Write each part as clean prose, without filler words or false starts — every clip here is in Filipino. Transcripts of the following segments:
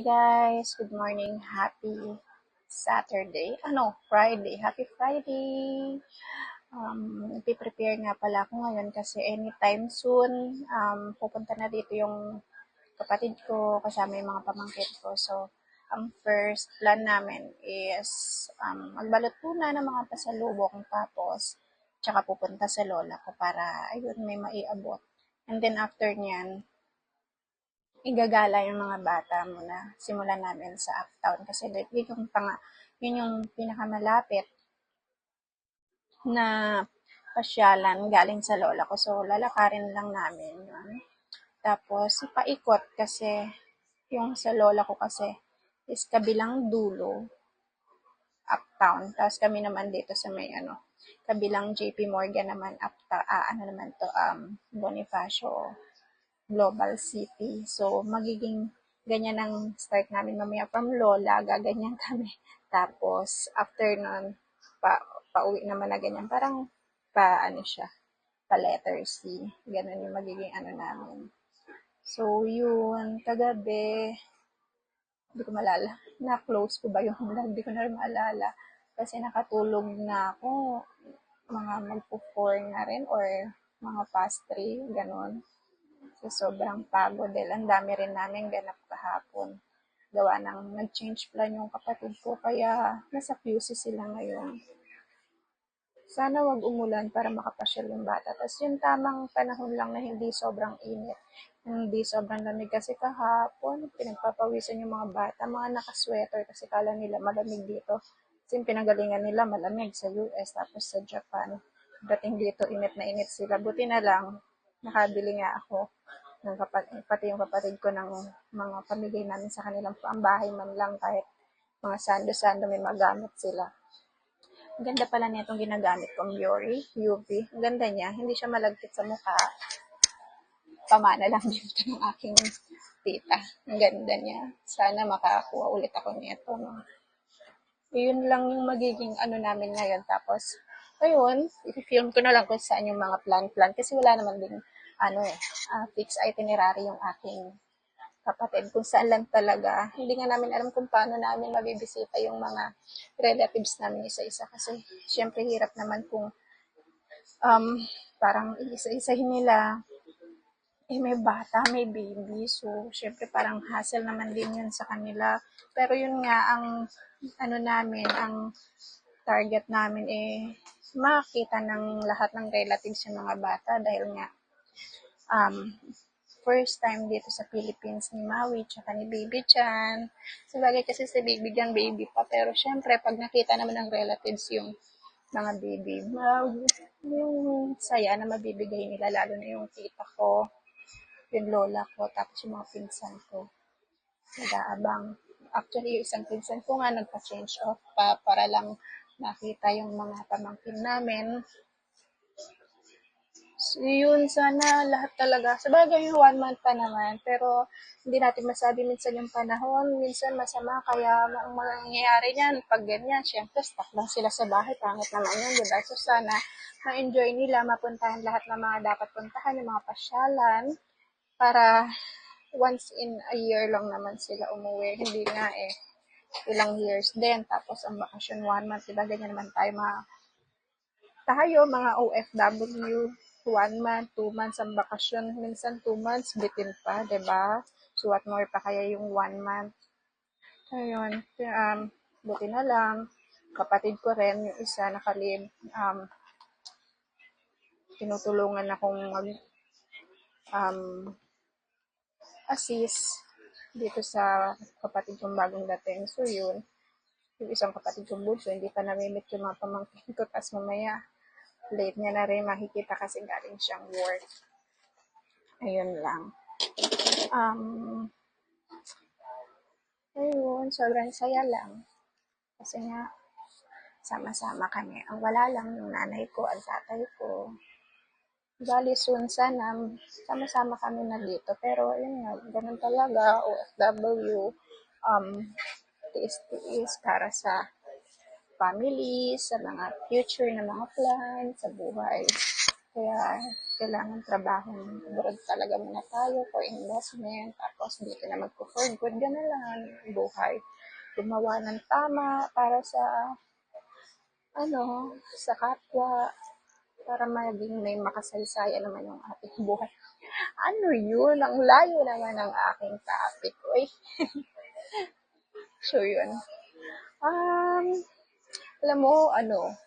guys, good morning. Happy Saturday. Friday. Happy Friday. Prepare nga pala ako ngayon kasi anytime soon, pupunta na dito yung kapatid ko kasama yung mga pamangkin ko. So, ang first plan namin is magbalot muna ng mga pasalubong tapos tsaka pupunta sa lola ko para ayun may maiabot. And then after nyan, igagala yung mga bata muna. Simulan namin sa Uptown kasi yun yung pinakamalapit na pasyalan galing sa lola ko. So, lalakarin lang namin yun. Tapos, paikot kasi yung sa lola ko kasi is kabilang dulo, Uptown. Tapos kami naman dito sa may kabilang JP Morgan naman, Bonifacio Global City. So, magiging ganyan ang start namin mamaya from Lola, gaganyan kami. Tapos, after nun, pauwi naman na ganyan. Parang, siya, pa letter C. Ganun yung magiging namin. So, yun, kagabi, hindi ko malala, na-close ko ba yung vlog? Hindi ko na rin maalala. Kasi nakatulog na ako, mga magpo-4 na rin, or mga past 3, ganun. So, sobrang pagod dahil ang dami rin namin ganap kahapon. Gawa ng nag-change plan yung kapatid ko, kaya nasa QC sila ngayon. Sana wag umulan para makapasyal yung bata. Tapos yung tamang panahon lang na hindi sobrang init. Hindi sobrang lamig kasi kahapon, pinagpapawisan yung mga bata, mga nakasweater kasi kala nila malamig dito. Kasi yung pinagalingan nila malamig sa US tapos sa Japan. Dating dito, init na init sila. Buti na lang, nakabili nga ako ng pati yung kapatid ko ng mga pamigay namin sa kanilang paambahay man lang kahit mga sando-sando may magamit sila. Ang ganda pala niya itong ginagamit kong Biore UV. Ang ganda niya. Hindi siya malagkit sa mukha. Pamana lang dito ng aking tita. Ang ganda niya. Sana makakuha ulit ako nito. No? Yun lang yung magiging namin ngayon. Tapos, ayun, i-film ko na lang kung saan yung mga plan. Kasi wala naman din, fixed itinerary yung aking kapatid. Kung saan lang talaga. Hindi nga namin alam kung paano namin mabibisita yung mga relatives namin isa-isa. Kasi, syempre, hirap naman kung parang isa-isahin nila may bata, may baby. So, syempre parang hassle naman din yun sa kanila. Pero yun nga, ang target namin makita ng lahat ng relatives yung mga bata dahil nga, first time dito sa Philippines ni Maui tsaka ni Baby Chan. Sabagay kasi si Baby Chan, baby pa. Pero syempre, pag nakita naman ng relatives yung mga baby, yung saya na mabibigay nila, lalo na yung tita ko, yung lola ko, tapos yung mga pinsan ko. Nag-aabang. Actually, yung isang pinsan ko nga nagpa-change off pa para lang nakita yung mga pamangkin namin. So, yun, sana lahat talaga. Sabagay yung 1 month pa naman, pero hindi natin masabi minsan yung panahon. Minsan masama, kaya ang mangyayari niyan, pag ganyan, syempre, stuck lang sila sa bahay. Pangit naman yun, diba? So, sana ma-enjoy nila, mapuntahan lahat ng mga dapat puntahan, yung mga pasyalan, para once in a year lang naman sila umuwi. Hindi nga ilang years din. Tapos ang bakasyon 1 month, diba ganyan naman tayo mga OFW, 1 month, 2 months ang bakasyon. Minsan 2 months, bitin pa, diba? So what more pa kaya yung 1 month. Ayun, buti na lang. Kapatid ko rin, yung isa nakalib, tinutulungan akong assist dito sa kapatid kong bagong dating. So, yun. Yung isang kapatid kong bunso, hindi pa namimit yung mga pamangkin ko. Tapos mamaya, late niya na rin makikita kasi galing siyang work. Ayun lang. Ayun, sobrang saya lang. Kasi nga, sama-sama kami. Ang wala lang yung nanay ko at tatay ko. Bali soon sana, sama-sama kami na dito. Pero, yun nga, ganun talaga, OFW, tiis-tiis para sa family, sa mga future na mga plans, sa buhay. Kaya kailangan trabaho abroad talaga muna tayo for investment. Tapos dito na magpo-for good, gano'n lang ang buhay. Gumawa ng tama para sa sa kapwa, para maging may makasaysayan naman yung ating buhay. Ano yun? Ang layo naman ng aking topic. Uy. So, yun. Um, Alam mo,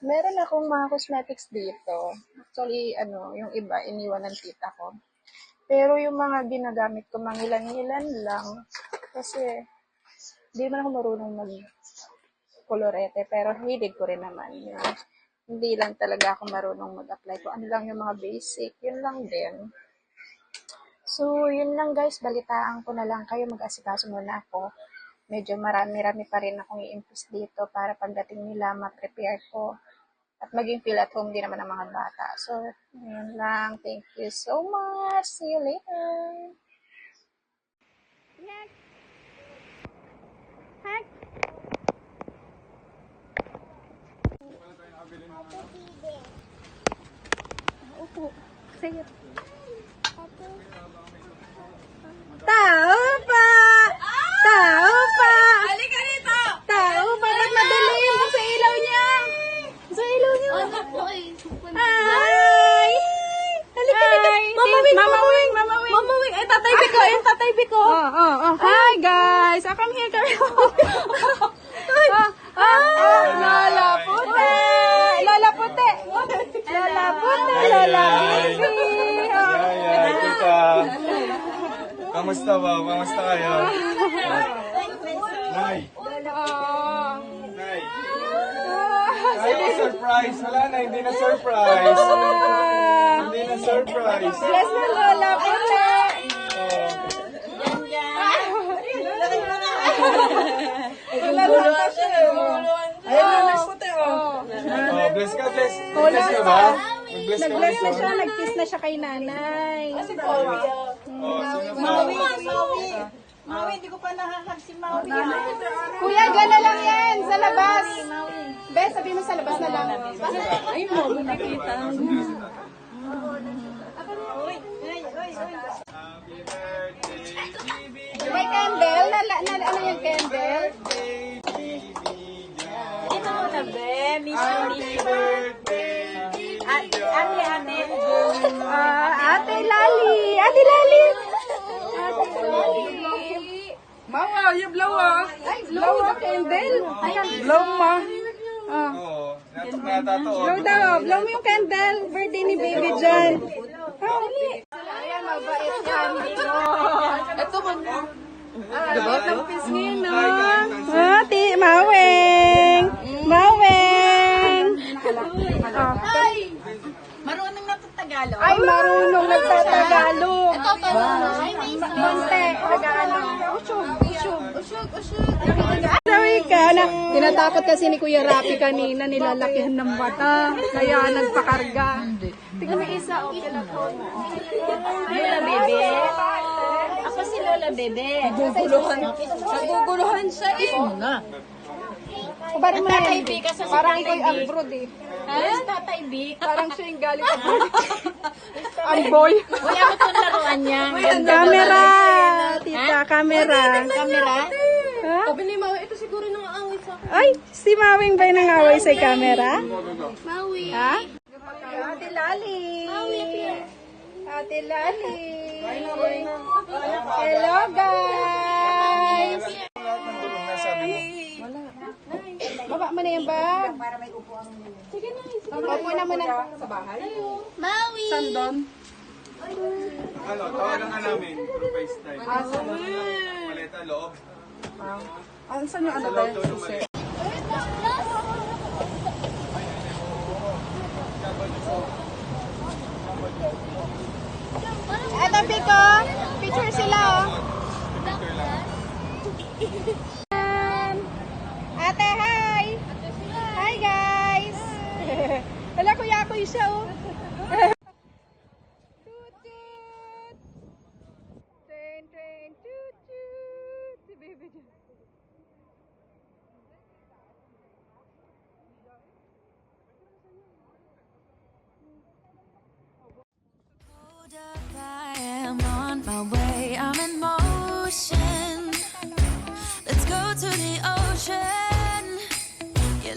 meron akong mga cosmetics dito. Actually, yung iba, iniwan ng tita ko. Pero yung mga ginagamit ko, mangilan-ngilan lang. Kasi, di man ako marunong mag-kolorete. Pero hilig ko rin naman yun. Hindi lang talaga ako marunong mag-apply. Kung ano lang yung mga basic, yun lang din. So, yun lang guys. Balitaan ko na lang kayo. Mag-asikaso muna ako. Medyo marami-rami pa rin akong i-impose dito para pagdating nila, ma-prepare ko. At maging feel at home din naman ang mga bata. So, yun lang. Thank you so much. See you later. Yes. Heck. Upo. Sige. Tao pa! Tao pa! Halika dito! Tao pa! Ba't madilim? Ang sa ilaw niya! Sa ilaw niya! Ano po eh? Hi! Halika dito! Mama Wing! Mama Wing! Mama Wing! Mama Wing! Ay, Tatay Biko! Ay, Tatay Biko! Hi, guys! Come here, come here! Lola Puti! Lola Puti! Lola Puti! Lola Bibi! Hi, tita. Kamusta ba? Kamusta kayo? Nay. Nay. Ay, surprise. Wala na, hindi na surprise. Hindi na surprise. Bless na Lola Puti! Oh, bless ka, bless. Bless ka ba? Mag-bless ka, Nag-bless na bless siya, nag-kiss na siya kay nanay. Oh, sino pa? Maui, hindi ko pa nakahag si Maui. Kuya, dyan na lang yan, sa labas. Bes, sabi mo sa labas na lang. Ay, mo, nakita. Happy birthday, Bibi. May candle, ano yung candle? Ito mo na, be. Miss Happy birthday, Ate. Ate Lali! Ate Lali! Ate Lali! Mawa, yung blow ah. Ay, blow the candle. Blow ma. Oo, natatoon. Blow daw, blow mo yung candle. Birthday ni baby dyan. Ayan, mabait yan. Ito mo. Diba? Tapos ngayon, no? Ate, Maweng! Maweng! Ay! Marunong na ito Tagalog. Ay, marunong nagtatagalog. Ito, marunong. Ay, may Konti, Tagalog. Usyog. Usyog. Sorry ka na. Tinatakot kasi ni Kuya Rapi kanina, nilalakihan ng mata. Kaya nagpakarga. Tingnan mo isa, okay lang po. Lola Bebe. Ako si Lola Bebe. Naguguluhan siya eh. Kubarin mo na Tatay yan. Bika sa Parang Tatay iko'y Bik. abroad eh. Ha? Tatay Bik. Parang siya yung galing abroad. Amboy. Uy, ako itong laruan niya. Camera! Tita, camera. Camera? Ha? Sabi ni Maui, ito siguro nang aangit sa akin. Ay, si Mawing ba'y nangaway sa camera? Maui. Ha? Ate Lali. Ate Lali. Hello, guys. Lahat ng tulong na sabi mo. Baba mo na yung bag. Sige na. Upo na muna. Sa bahay? Maui. Sandon. Ano, tawagan ka namin. Through FaceTime. Maleta, loob. Saan yung Sa loob daw yung maleta. Eto, Pico. Picture sila, oh. Ate, hi! Hi, guys! Wala, kuya ako siya, oh. Toot-toot! Train, train, toot-toot! Si baby dyan.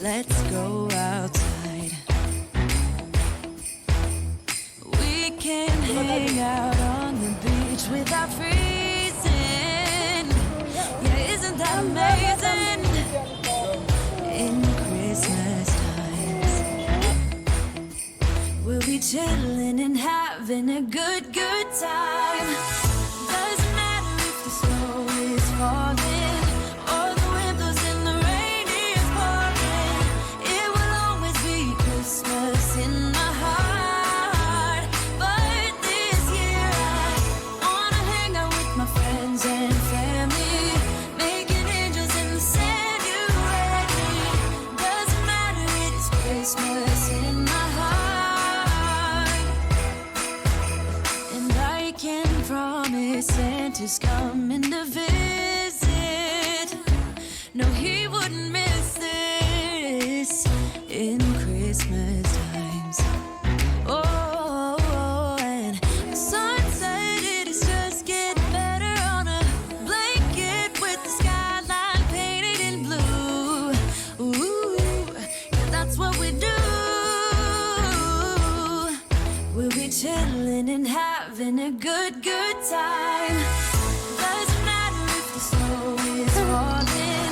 let's go outside. We can hang out on the beach without freezing. Yeah, isn't that amazing? In Christmas times, we'll be chilling and having a good time. Doesn't matter if the snow is falling or the windows in the rain is pouring. It will always be Christmas in my heart. But this year I wanna hang out with my friends and family, making angels in the sand. You ready? Doesn't matter, it's Christmas in my heart. And I can promise Santa's coming to visit. No, he wouldn't miss this in Christmas times. Oh, and the sun said it is just getting better on a blanket with the skyline painted in blue. Ooh, yeah, that's what we do. We'll be chilling and having a good time. Doesn't matter if the snow is falling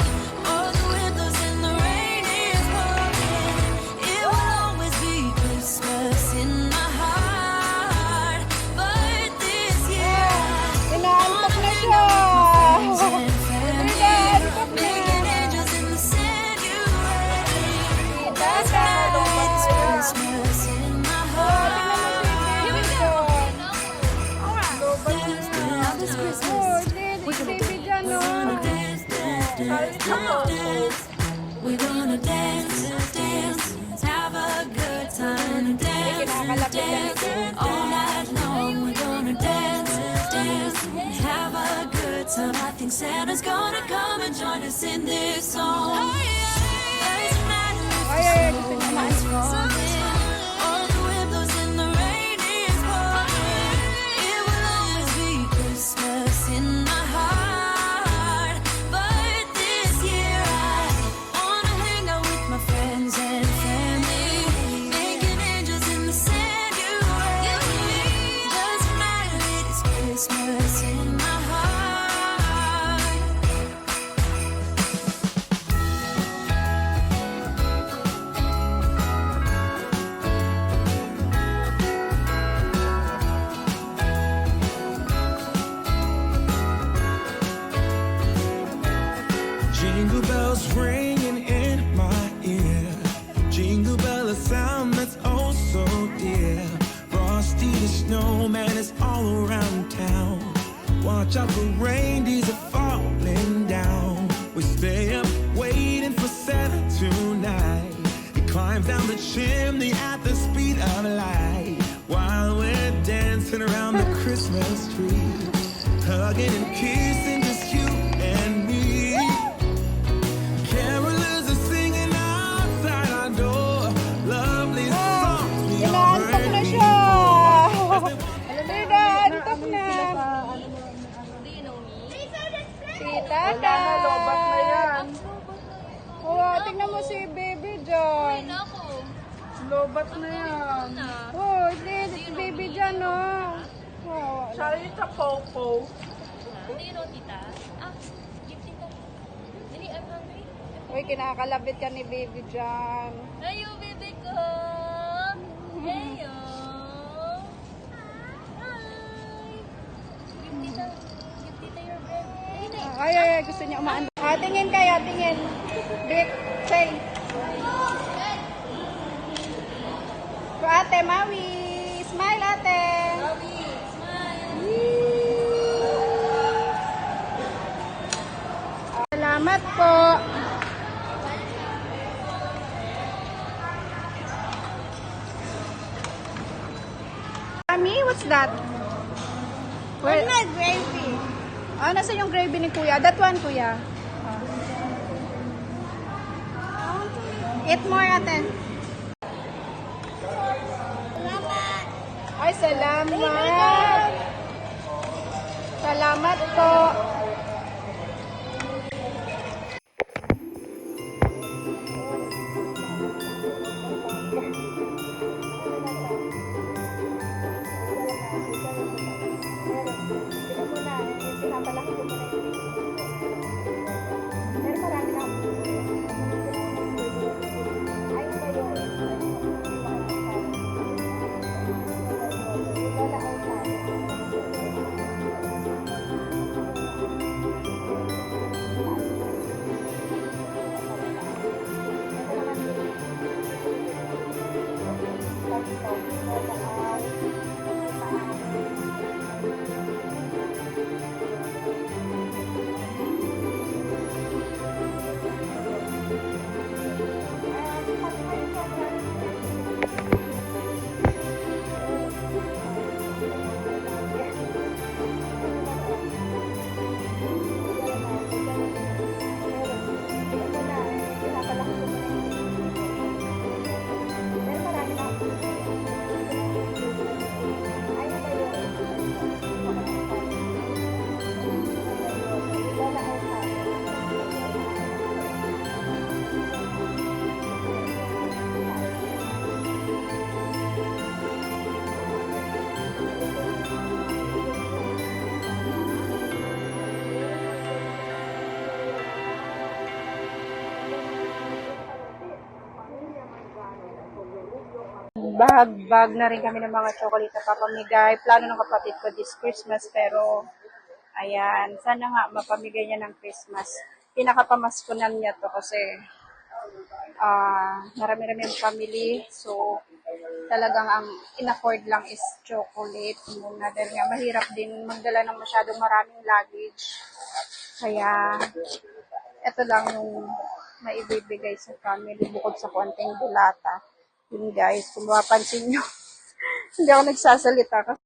or the windows in the rain is pouring. It will always be Christmas in my heart. But this year I Inaantok na siya. friends and family, making angels in the sand. You ready? Doesn't matter, it's Christmas in my heart. Baby dyan, no? We're gonna dance, have a good time, dance, all night long. We're gonna dance, have a good time. I think Santa's gonna come and join us in this song. Doesn't matter if the snow is falling or the windows in the rain is pouring. It will always be Christmas in my heart. But this year I wanna hang out with my friends and family, making angels in the sand. You ready? Doesn't matter, it's Christmas in my heart. Jingle bells ringing in my ear. Jingle bell, a sound that's oh so dear. Frosty the snowman is all around town. Watch out for reindeers are falling down. We stay up waiting for Santa tonight. He climbs down the chimney at the speed of light, while we're dancing around the Christmas tree, hugging and kissing just you and me. Carolers are singing outside our door. Lovely songs we all Inaantok heard na siya. before. Tita, antok na. Tita, Lobat na yan. Oh, tingnan mo si baby dyan. Lobat na yan. Oh, si baby dyan, no? Oh, Sorry sa Popo. uy, kinakalabit ka ni baby dyan. Ayo, bebe ko! Ayo! Hi! Give tita your bread. Ay, gusto niya umaan. Tingin kaya, tingin. Dick, say. So, ate, Maui. Smile, ate. Maui, smile! Salamat po. Mami, what's that? Where? Gravy. Ah, nasa yung gravy ni Kuya? That one, Kuya. Eat more, ate. Ay, salamat. Salamat po. Bag na rin kami ng mga chocolate na papamigay. Plano ng kapatid ko this Christmas, pero ayan, sana nga mapamigay niya ng Christmas. Pinakapamaskunan niya to kasi marami-rami ang family. So, talagang ang in-afford lang is chocolate muna. Dahil nga mahirap din magdala ng masyadong maraming luggage. Kaya, ito lang yung maibibigay sa family bukod sa konting bulata. Yun guys, kung mapapansin nyo, hindi ako nagsasalita kasi